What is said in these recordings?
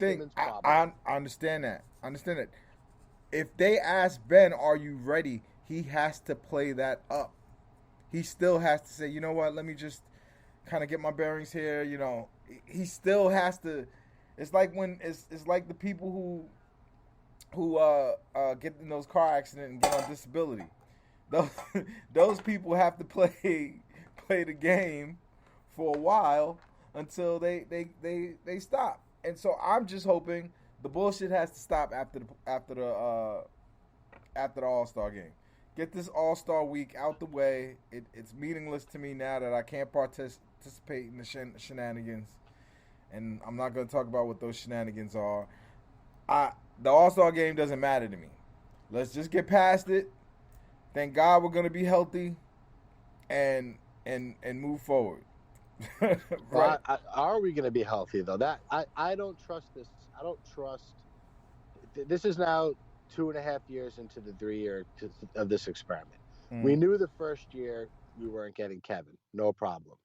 thing. Simmons problem. I understand that. I understand that. If they ask Ben, "Are you ready?" He has to play that up. He still has to say, "You know what? Let me just kind of get my bearings here." He still has to. It's like it's like the people who get in those car accidents and get on disability. Those those people have to play the game for a while until they stop. And so I'm just hoping the bullshit has to stop after the All-Star game. Get this All-Star week out the way. It's meaningless to me now that I can't participate in the shenanigans, and I'm not going to talk about what those shenanigans are. The All-Star game doesn't matter to me. Let's just get past it. Thank God we're going to be healthy, and move forward. Right? Well, are we going to be healthy though? That I don't trust this. I don't trust. This is now 2.5 years into the 3 year of this experiment. We knew the first year we weren't getting Kevin, no problem.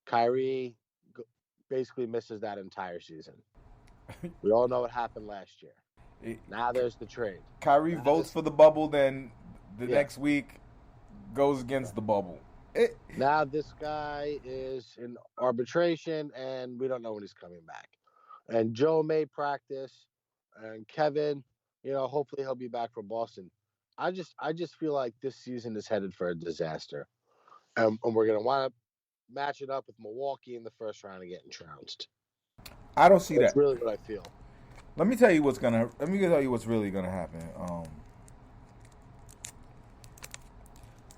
Kyrie basically misses that entire season. We all know what happened last year. Now there's the trade. Kyrie votes for the bubble, then the next week goes against the bubble. Now this guy is in arbitration, and we don't know when he's coming back. And Joe may practice, and Kevin, hopefully he'll be back for Boston. I just feel like this season is headed for a disaster, and we're gonna wind up matching up with Milwaukee in the first round and getting trounced. I don't see that. That's really what I feel. Let me tell you what's really gonna happen.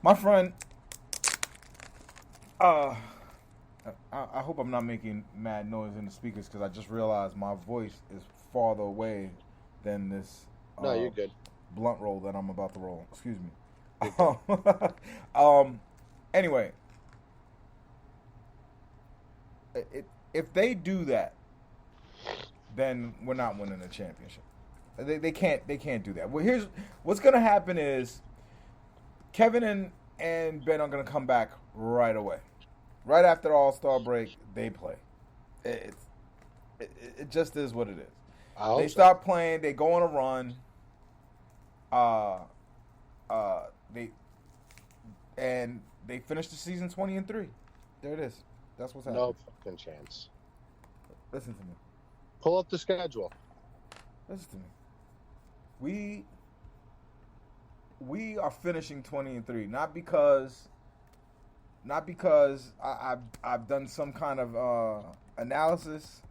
My friend, I hope I'm not making mad noise in the speakers because I just realized my voice is farther away than this. No, you're good. Blunt roll that I'm about to roll. Excuse me. Anyway, if they do that, then we're not winning the championship. They can't do that. Well, here's what's gonna happen is Kevin and Ben are gonna come back right away. Right after the All-Star break, they play. It just is what it is. They start playing. They go on a run. They finish the season 20-3. There it is. That's what's happening. No fucking chance. Listen to me. Pull up the schedule. Listen to me. We are finishing 20-3, not because I've done some kind of analysis.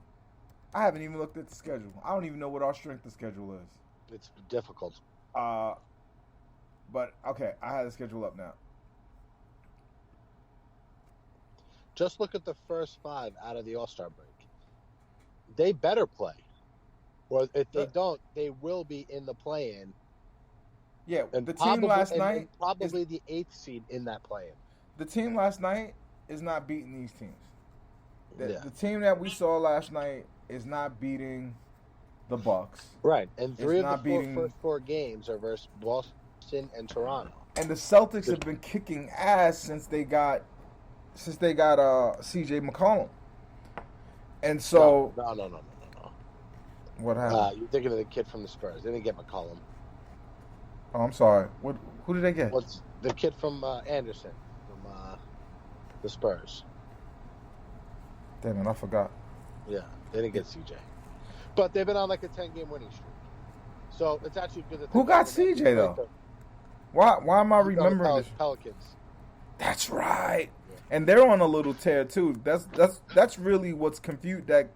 I haven't even looked at the schedule. I don't even know what our strength of schedule is. It's difficult. But okay, I have the schedule up now. Just look at the first 5 out of the All-Star break. They better play. Or if they don't, they will be in the play-in. Yeah, and the team last night probably the 8th seed in that play-in. The team last night is not beating these teams. The team that we saw last night is not beating the Bucks. Right, and 3 of the first 4 games are versus Boston and Toronto. And the Celtics have been kicking ass since they got CJ McCollum. And so no. What happened? You're thinking of the kid from the Spurs. They didn't get McCollum. Oh, I'm sorry. Who did they get? What's the kid from Anderson from the Spurs? Damn it, I forgot. Yeah, they didn't get CJ, but they've been on like a 10-game winning streak. So it's actually good that. Who got CJ though? Why am I remembering this? Pelicans. That's right. Yeah. And they're on a little tear too. That's really what's confused that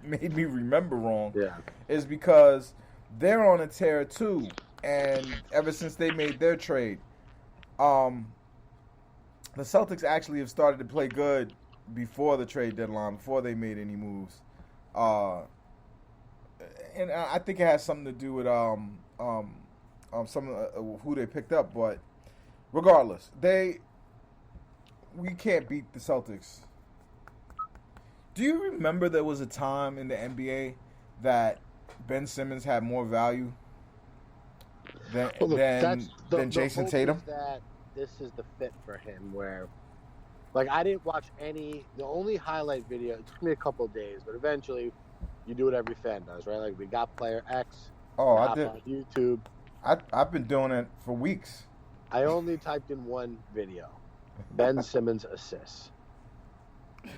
made me remember wrong. Yeah. Is because they're on a tear too. And ever since they made their trade, the Celtics actually have started to play good before the trade deadline, before they made any moves. And I think it has something to do with some of who they picked up. But regardless, we can't beat the Celtics. Do you remember there was a time in the NBA that Ben Simmons had more value than Jason Tatum? That this is the fit for him where, like, I didn't watch any. The only highlight video, it took me a couple of days, but eventually you do what every fan does, right? Like we got player X. Oh, I hop did. on YouTube. I've been doing it for weeks. I only typed in one video, Ben Simmons assists,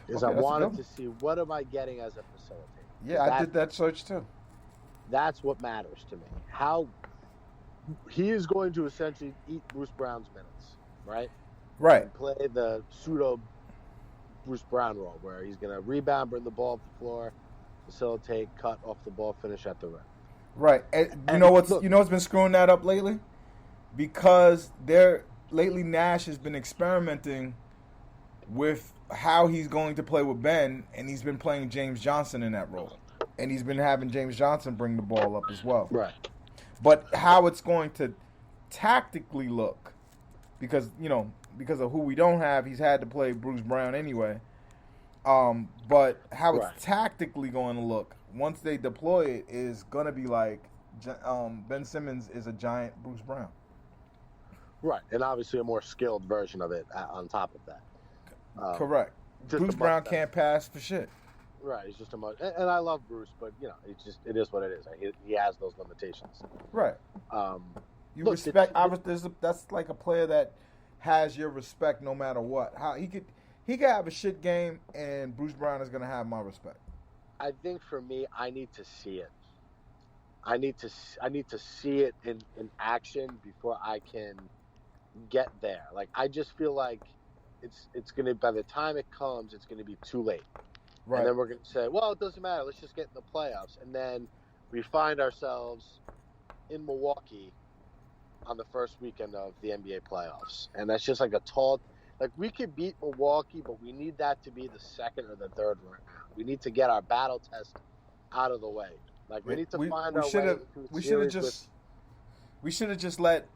because I wanted to see what am I getting as a facilitator. Yeah, I did that search too. That's what matters to me. How he is going to essentially eat Bruce Brown's minutes, right? Right. And play the pseudo Bruce Brown role, where he's going to rebound, bring the ball up the floor, facilitate, cut off the ball, finish at the rim. Right. And you know what's been screwing that up lately? Because lately Nash has been experimenting with how he's going to play with Ben, and he's been playing James Johnson in that role. And he's been having James Johnson bring the ball up as well. Right. But how it's going to tactically look, because of who we don't have, he's had to play Bruce Brown anyway. But how it's tactically going to look once they deploy it is going to be like Ben Simmons is a giant Bruce Brown. Right, and obviously a more skilled version of it on top of that. Correct. Bruce Brown can't pass for shit. Right, he's just a much, and I love Bruce, but it is what it is. He has those limitations. Right. Respect. That's like a player that has your respect no matter what. How he could have a shit game, and Bruce Brown is gonna have my respect. I think for me, I need to see it. I need to see it in action before I can get there. Like I just feel like it's gonna, by the time it comes, it's gonna be too late. Right. And then we're going to say, well, it doesn't matter. Let's just get in the playoffs. And then we find ourselves in Milwaukee on the first weekend of the NBA playoffs. And that's just like we could beat Milwaukee, but we need that to be the second or the third round. We need to get our battle test out of the way. Like we need to find our way. We should have just let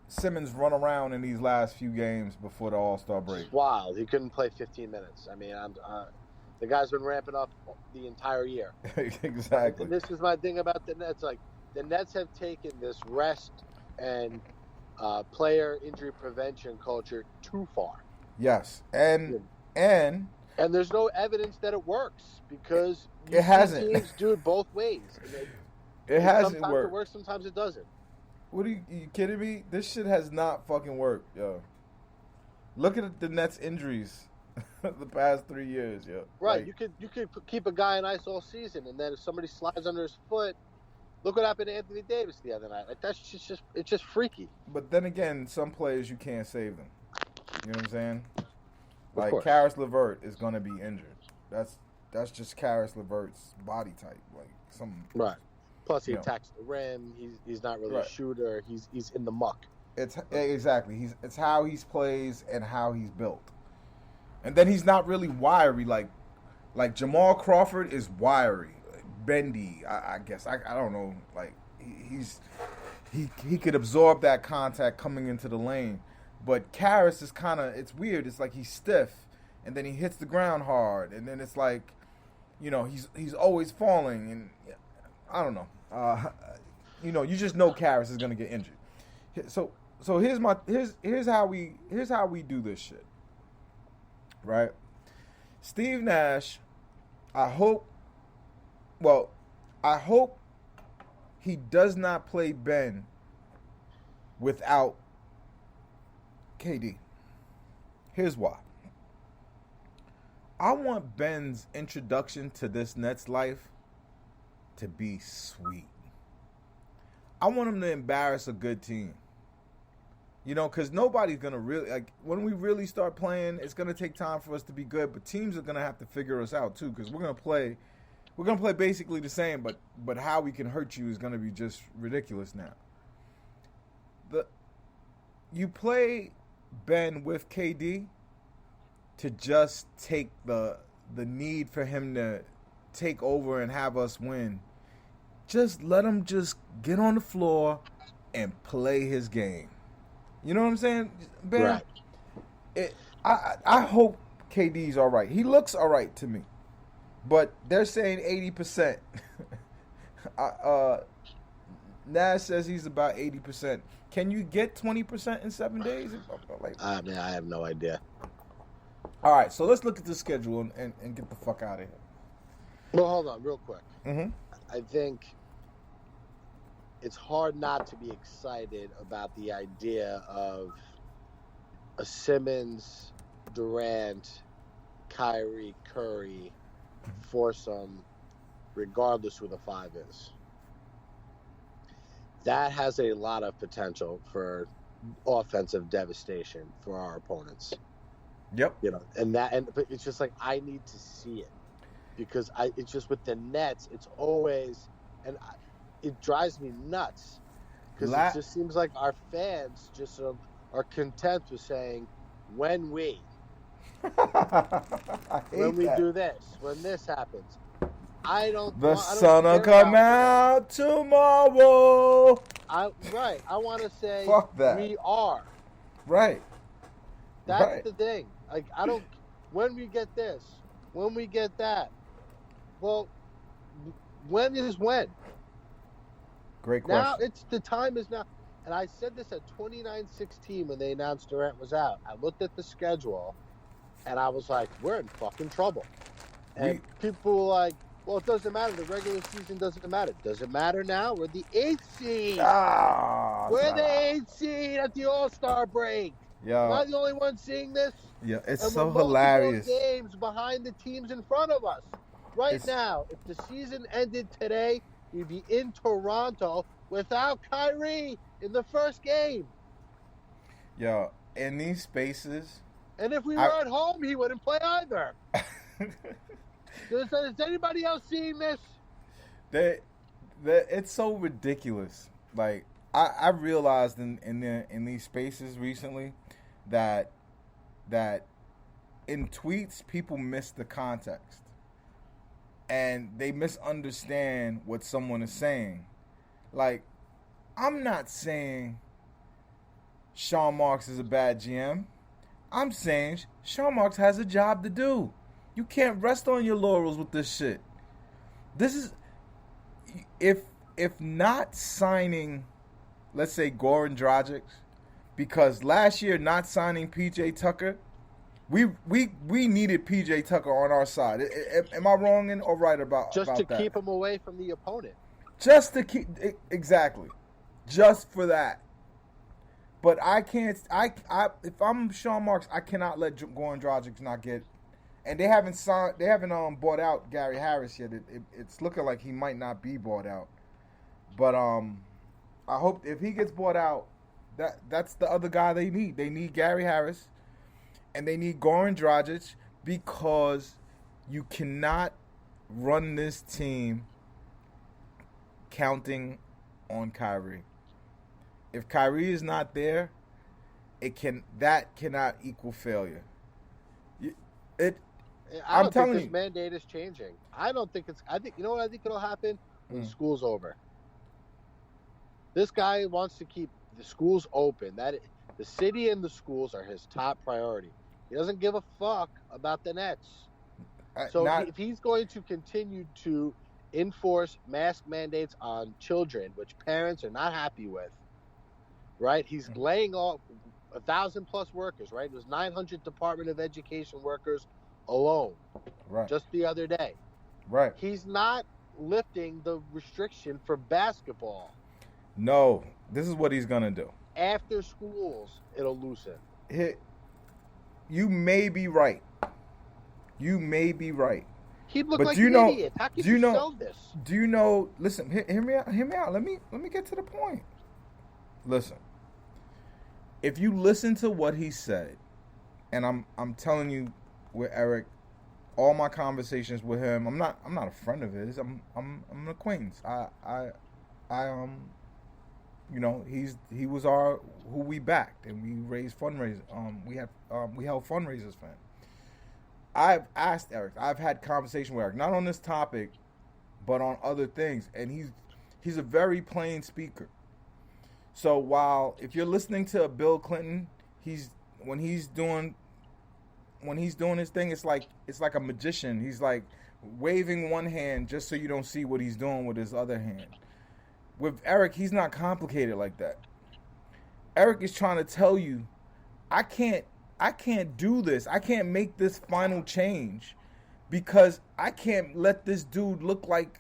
Simmons run around in these last few games before the All-Star break. It's wild. He couldn't play 15 minutes. I mean, the guy's been ramping up the entire year. Exactly. And this is my thing about the Nets. Like, the Nets have taken this rest and player injury prevention culture too far. Yes. And there's no evidence that it works, because it hasn't. Teams do it both ways. It hasn't sometimes worked. It works, sometimes it doesn't. What are you kidding me? This shit has not fucking worked, yo. Look at the Nets injuries the past 3 years, yo. Right, like, you could keep a guy in ice all season, and then if somebody slides under his foot, look what happened to Anthony Davis the other night. Like that's just freaky. But then again, some players you can't save them. You know what I'm saying? Like Karis LeVert is gonna be injured. That's just Karis LeVert's body type. Like some right. Plus, he attacks the rim. He's not really a shooter. He's in the muck. It's exactly. It's how he plays and how he's built. And then he's not really wiry like Jamal Crawford is wiry, bendy. I guess I don't know. Like he could absorb that contact coming into the lane. But Karis is it's weird. It's like he's stiff, and then he hits the ground hard, and then it's like, he's always falling, and I don't know. You just know Karis is gonna get injured. So here's how we do this shit, right? Steve Nash, I hope he does not play Ben without KD. Here's why. I want Ben's introduction to this Nets life to be sweet. I want him to embarrass a good team. Because nobody's going to really, when we really start playing, it's going to take time for us to be good, but teams are going to have to figure us out too, because we're going to play basically the same, but how we can hurt you is going to be just ridiculous now. You play Ben with KD to just take the need for him to take over and have us win. Just let him just get on the floor and play his game. You know what I'm saying, Ben? Right. I hope KD's all right. He looks all right to me. But they're saying 80%. Nash says he's about 80%. Can you get 20% in 7 days? I have no idea. All right, so let's look at the schedule and get the fuck out of here. Well, hold on, real quick. Mm-hmm. I think it's hard not to be excited about the idea of a Simmons, Durant, Kyrie, Curry foursome, regardless who the five is. That has a lot of potential for offensive devastation for our opponents. Yep. But it's just like I need to see it because it's just with the Nets, it's always it drives me nuts because it just seems like our fans just are content with saying when we do this, when this happens. The sun will come out tomorrow. I want to say fuck that. We are. Right. That's the thing. Like I don't. When we get this, when we get that. Well, when is when? Great question. Now the time is now. And I said this at 29-16 when they announced Durant was out. I looked at the schedule, and I was like, we're in fucking trouble. And people were like, well, it doesn't matter. The regular season doesn't matter. Does it matter now? We're the 8th seed. We're the 8th seed at the All-Star break. Yeah. Am I the only one seeing this? Yeah, it's and so hilarious. Games behind the teams in front of us. Now, if the season ended today, we'd be in Toronto without Kyrie in the first game. Yo, in these spaces. And if we were at home, he wouldn't play either. Is anybody else seeing this? It's so ridiculous. Like I realized in these spaces recently that in tweets people miss the context and they misunderstand what someone is saying. Like I'm not saying Sean Marks is a bad GM. I'm saying Sean Marks has a job to do. You can't rest on your laurels with this shit. This is if not signing, let's say Goran Dragic, because last year not signing PJ Tucker, we needed PJ Tucker on our side. Am I wrong or right about just about to keep him away from the opponent? Just to keep exactly, just for that. But I can't. If I'm Sean Marks, I cannot let Goran Dragic not get. And they haven't bought out Gary Harris yet. It's looking like he might not be bought out. But I hope if he gets bought out, that's the other guy they need. They need Gary Harris, and they need Goran Dragic because you cannot run this team counting on Kyrie. If Kyrie is not there, that cannot equal failure. I don't think this mandate is changing. I think you know what I think it'll happen when school's over. This guy wants to keep the schools open. The city and the schools are his top priority. He doesn't give a fuck about the Nets. If he's going to continue to enforce mask mandates on children, which parents are not happy with, right? He's laying off 1,000+ workers, right? There's 900 Department of Education workers alone, right? Just the other day, right? He's not lifting the restriction for basketball. No, this is what he's gonna do. After schools, it'll loosen. You may be right. He'd look like an idiot. How can you sell this? Do you know? Listen, hear me out. Let me get to the point. Listen, if you listen to what he said, and I'm telling you, with Eric, all my conversations with him, I'm not a friend of his. I'm an acquaintance. He was who we backed, and we raised fundraisers. We held fundraisers for him. I've asked Eric. I've had conversation with Eric, not on this topic, but on other things, and he's a very plain speaker. So if you're listening to Bill Clinton, when he's doing his thing, it's like a magician. He's like waving one hand just so you don't see what he's doing with his other hand. With Eric, he's not complicated like that. Eric is trying to tell you, I can't do this. I can't make this final change because I can't let this dude look like